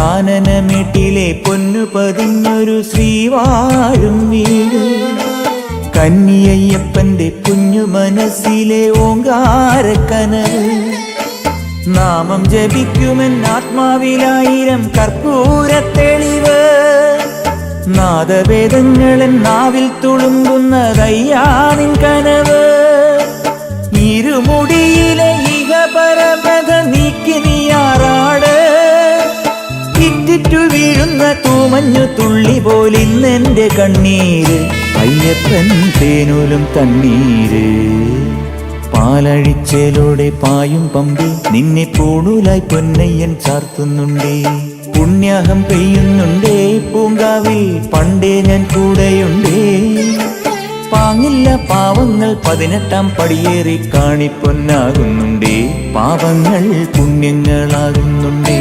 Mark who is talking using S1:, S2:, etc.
S1: കാനനമേട്ടിലെ പൊന്നു പതിഞ്ഞൊരു ശ്രീവാഴും വീട്, കന്നിയയ്യപ്പന്റെ കുഞ്ഞു മനസ്സിലെ ഓങ്കാരക്കനവ്. നാമം ജപിക്കുമെൻ ആത്മാവിലായിരം കർപ്പൂരത്തെളിവ്, നാദവേദങ്ങളൻ നാവിൽ തുളുമ്പുന്നതയ്യാനിൻ കനവ്. ഇരുമുടിയിലെ ഇഹപരമത നീക്കി നീയാറാട്, ഇറ്റിറ്റു വീഴുന്ന തൂമഞ്ഞു തുള്ളി പോലിന്നെന്റെ കണ്ണീര്, അയ്യപ്പൻ തേനൂലും തണ്ണീര്. പാലഴിച്ചേലോടെ പായും പമ്പി നിന്നെ പൂണൂലായി പൊന്നയ്യൻ ചാർത്തുന്നുണ്ടേ. പുണ്യാഹം പെയ്യുന്നുണ്ടേ പൂങ്കാവിൽ പണ്ടേ ഞാൻ കൂടെയുണ്ടേ. പാങ്ങില്ല പാവങ്ങൾ 18-ാം പടിയേറി കാണിപ്പൊന്നാകുന്നുണ്ടേ, പാപങ്ങൾ പുണ്യങ്ങളാകുന്നുണ്ടേ.